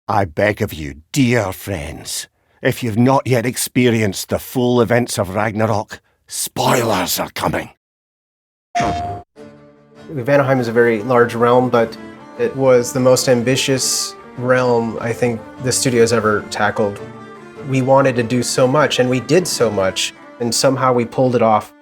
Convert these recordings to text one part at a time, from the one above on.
I beg of you, dear friends, if you've not yet experienced the full events of Ragnarok, spoilers are coming. Vanaheim is a very large realm, but it was the most ambitious realm I think the studio's ever tackled. We wanted to do so much, and we did so much, and somehow we pulled it off.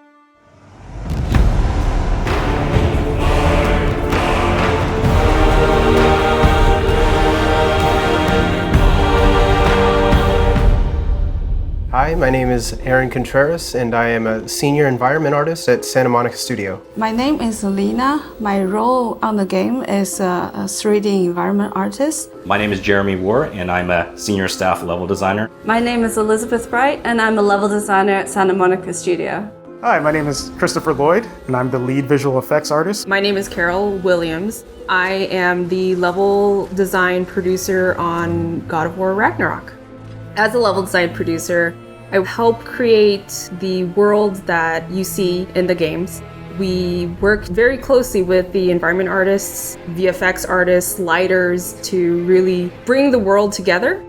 Hi, my name is Aaron Contreras, and I am a senior environment artist at Santa Monica Studio. My name is Lina. My role on the game is a 3D environment artist. My name is Jeremy War, and I'm a senior staff level designer. My name is Elizabeth Wright, and I'm a level designer at Santa Monica Studio. Hi, my name is Christopher Lloyd, and I'm the lead visual effects artist. My name is Carol Williams. I am the level design producer on God of War Ragnarok. As a level design producer, I help create the world that you see in the games. We work very closely with the environment artists, VFX artists, lighters to really bring the world together.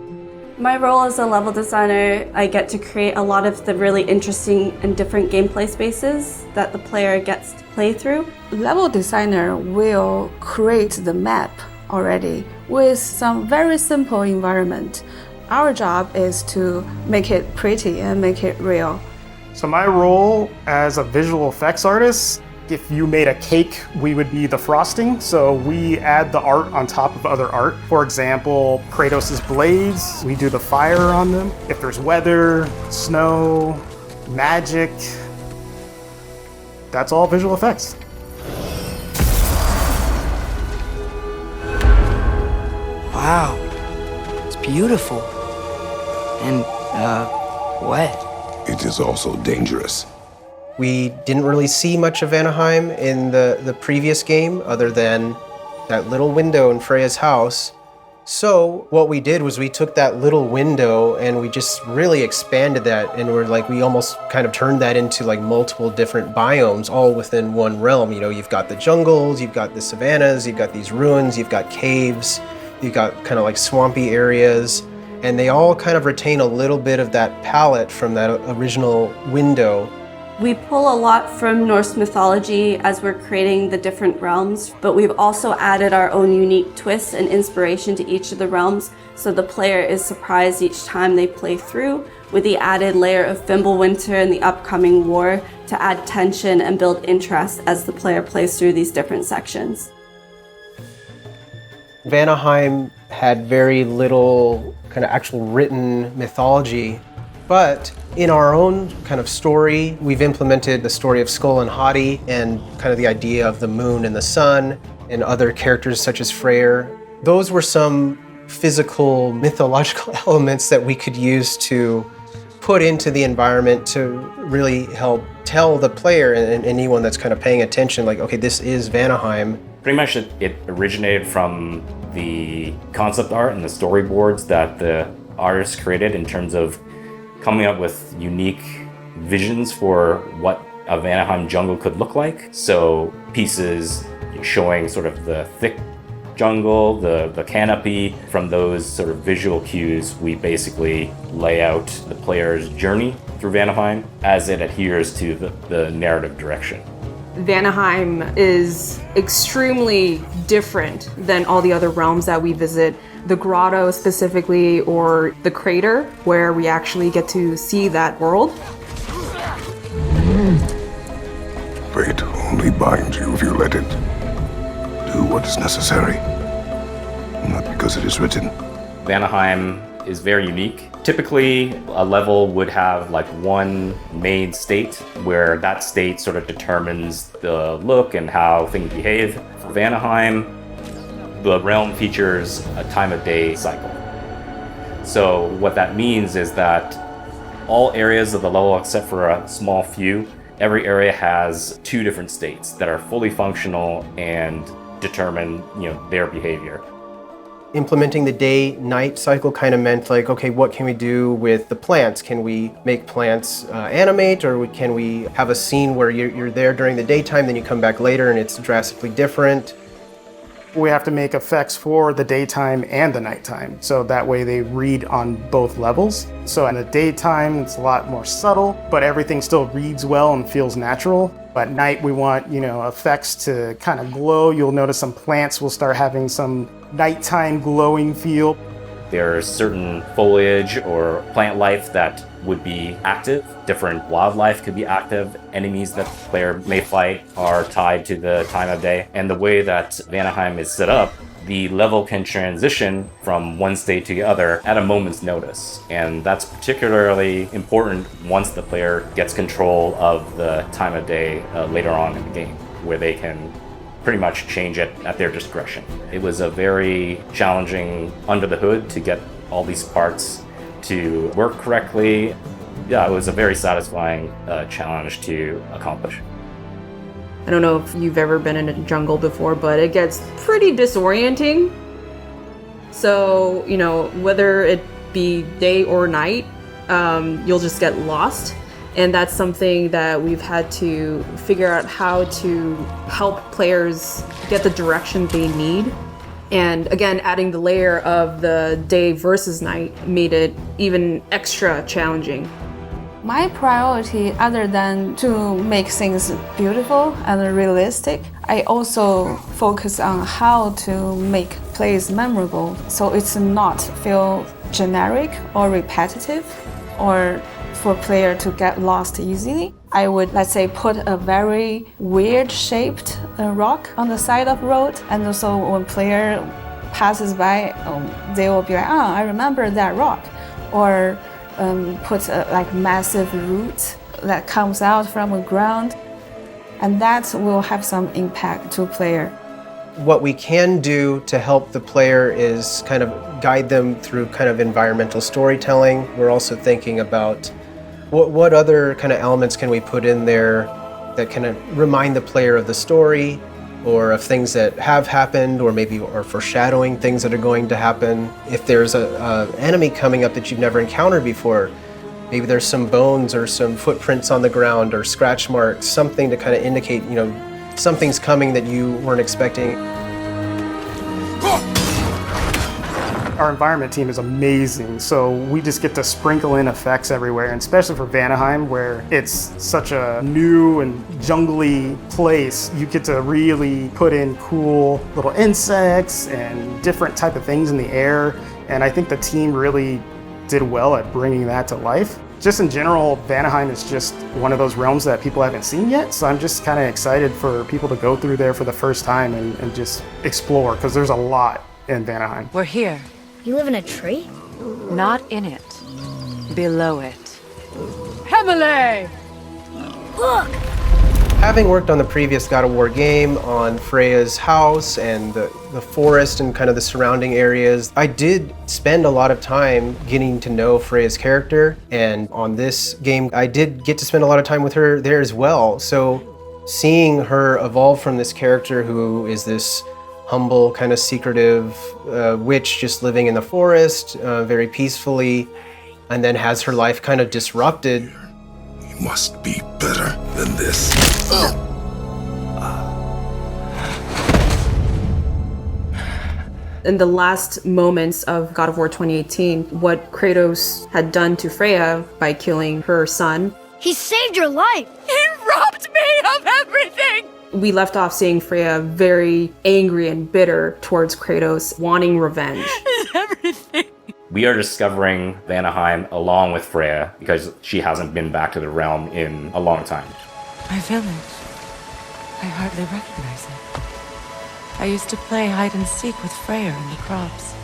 My role as a level designer, I get to create a lot of the really interesting and different gameplay spaces that the player gets to play through. Level designer will create the map already with some very simple environment. Our job is to make it pretty and make it real. So my role as a visual effects artist, if you made a cake, we would be the frosting. So we add the art on top of other art. For example, Kratos' blades, we do the fire on them. If there's weather, snow, magic, that's all visual effects. Wow, it's beautiful. And, wet. It is also dangerous. We didn't really see much of Vanaheim in the previous game, other than that little window in Freya's house. So what we did was we took that little window and we just really expanded that, and we almost kind of turned that into like multiple different biomes all within one realm. You know, you've got the jungles, you've got the savannas, you've got these ruins, you've got caves, you've got kind of like swampy areas. And they all kind of retain a little bit of that palette from that original window. We pull a lot from Norse mythology as we're creating the different realms, but we've also added our own unique twists and inspiration to each of the realms, so the player is surprised each time they play through, with the added layer of Fimbulwinter and the upcoming war to add tension and build interest as the player plays through these different sections. Vanaheim had very little kind of actual written mythology, but in our own kind of story, we've implemented the story of Skull and Hati and kind of the idea of the moon and the sun and other characters such as Freyr. Those were some physical, mythological elements that we could use to put into the environment to really help tell the player and anyone that's kind of paying attention, like, okay, this is Vanaheim. Pretty much it originated from the concept art and the storyboards that the artists created in terms of coming up with unique visions for what a Vanaheim jungle could look like. So pieces showing sort of the thick jungle, the canopy. From those sort of visual cues, we basically lay out the player's journey through Vanaheim as it adheres to the narrative direction. Vanaheim is extremely different than all the other realms that we visit. The grotto specifically, or the crater, where we actually get to see that world. Fate only binds you if you let it. Do what is necessary, not because it is written. Vanaheim is very unique. Typically, a level would have like one main state where that state sort of determines the look and how things behave. For Vanaheim, the realm features a time of day cycle. So what that means is that all areas of the level, except for a small few, every area has two different states that are fully functional and determine, their behavior. Implementing the day-night cycle kind of meant like, okay, what can we do with the plants? Can we make plants animate, or can we have a scene where you're there during the daytime, then you come back later and it's drastically different? We have to make effects for the daytime and the nighttime, so that way they read on both levels. So in the daytime, it's a lot more subtle, but everything still reads well and feels natural. At night, we want, effects to kind of glow. You'll notice some plants will start having some nighttime glowing feel. There's certain foliage or plant life that would be active. Different wildlife could be active. Enemies that the player may fight are tied to the time of day. And the way that Vanaheim is set up, the level can transition from one state to the other at a moment's notice. And that's particularly important once the player gets control of the time of day later on in the game, where they can pretty much change it at their discretion. It was a very challenging under the hood to get all these parts to work correctly. Yeah, it was a very satisfying challenge to accomplish. I don't know if you've ever been in a jungle before, but it gets pretty disorienting. So, whether it be day or night, you'll just get lost. And that's something that we've had to figure out how to help players get the direction they need. And again, adding the layer of the day versus night made it even extra challenging. My priority, other than to make things beautiful and realistic, I also focus on how to make plays memorable, so it's not feel generic or repetitive, or for player to get lost easily. I would, let's say, put a very weird shaped rock on the side of the road, and so when player passes by, they will be like, oh, I remember that rock. Or put a massive root that comes out from the ground, and that will have some impact to player. What we can do to help the player is kind of guide them through kind of environmental storytelling. We're also thinking about what other kind of elements can we put in there that can remind the player of the story, or of things that have happened, or maybe are foreshadowing things that are going to happen. If there's an enemy coming up that you've never encountered before, maybe there's some bones or some footprints on the ground or scratch marks, something to kind of indicate, something's coming that you weren't expecting. Our environment team is amazing, so we just get to sprinkle in effects everywhere, and especially for Vanaheim, where it's such a new and jungly place, you get to really put in cool little insects and different type of things in the air, and I think the team really did well at bringing that to life. Just in general, Vanaheim is just one of those realms that people haven't seen yet, so I'm just kind of excited for people to go through there for the first time and just explore, because there's a lot in Vanaheim. We're here. You live in a tree? Not in it. Below it. Heavily! Look! Having worked on the previous God of War game, on Freya's house and the forest and kind of the surrounding areas, I did spend a lot of time getting to know Freya's character, and on this game I did get to spend a lot of time with her there as well. So seeing her evolve from this character who is this humble, kind of secretive witch just living in the forest very peacefully, and then has her life kind of disrupted. You must be better than this. In the last moments of God of War 2018, what Kratos had done to Freya by killing her son. He saved your life! He robbed me of everything! We left off seeing Freya very angry and bitter towards Kratos, wanting revenge. Everything. We are discovering Vanaheim along with Freya because she hasn't been back to the realm in a long time. My village. I hardly recognize it. I used to play hide and seek with Freya in the crops.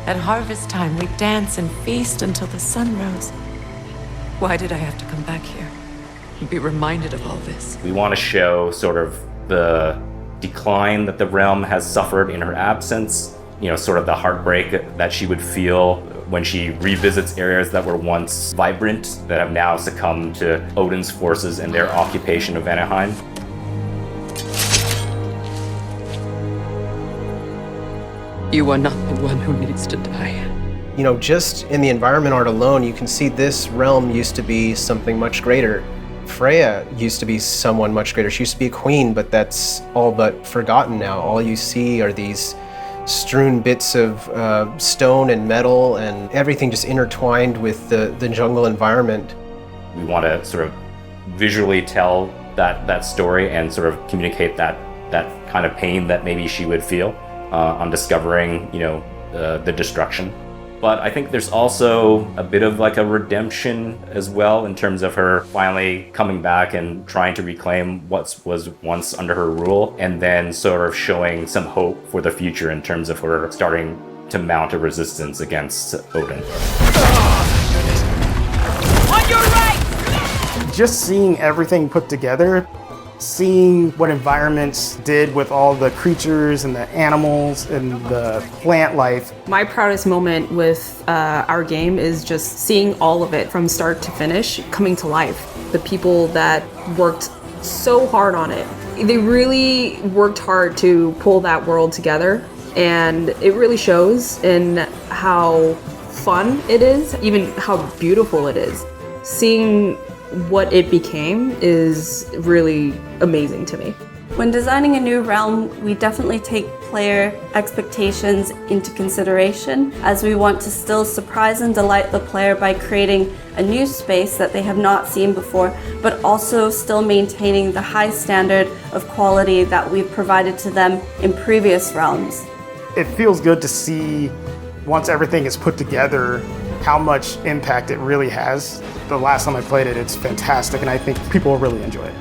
At harvest time, we'd dance and feast until the sun rose. Why did I have to come back here and be reminded of all this? We want to show sort of the decline that the realm has suffered in her absence, sort of the heartbreak that she would feel when she revisits areas that were once vibrant, that have now succumbed to Odin's forces and their occupation of Vanaheim. You are not the one who needs to die. Just in the environment art alone, you can see this realm used to be something much greater. Freya used to be someone much greater. She used to be a queen, but that's all but forgotten now. All you see are these strewn bits of stone and metal and everything just intertwined with the jungle environment. We want to sort of visually tell that story and sort of communicate that kind of pain that maybe she would feel on discovering, the destruction. But I think there's also a bit of like a redemption as well in terms of her finally coming back and trying to reclaim what was once under her rule, and then sort of showing some hope for the future in terms of her starting to mount a resistance against Odin. On your right! Just seeing everything put together, seeing what environments did with all the creatures and the animals and the plant life. My proudest moment with our game is just seeing all of it from start to finish coming to life. The people that worked so hard on it, they really worked hard to pull that world together, and it really shows in how fun it is, even how beautiful it is. Seeing what it became is really amazing to me. When designing a new realm, we definitely take player expectations into consideration, as we want to still surprise and delight the player by creating a new space that they have not seen before, but also still maintaining the high standard of quality that we've provided to them in previous realms. It feels good to see, once everything is put together, how much impact it really has. The last time I played it, it's fantastic, and I think people will really enjoy it.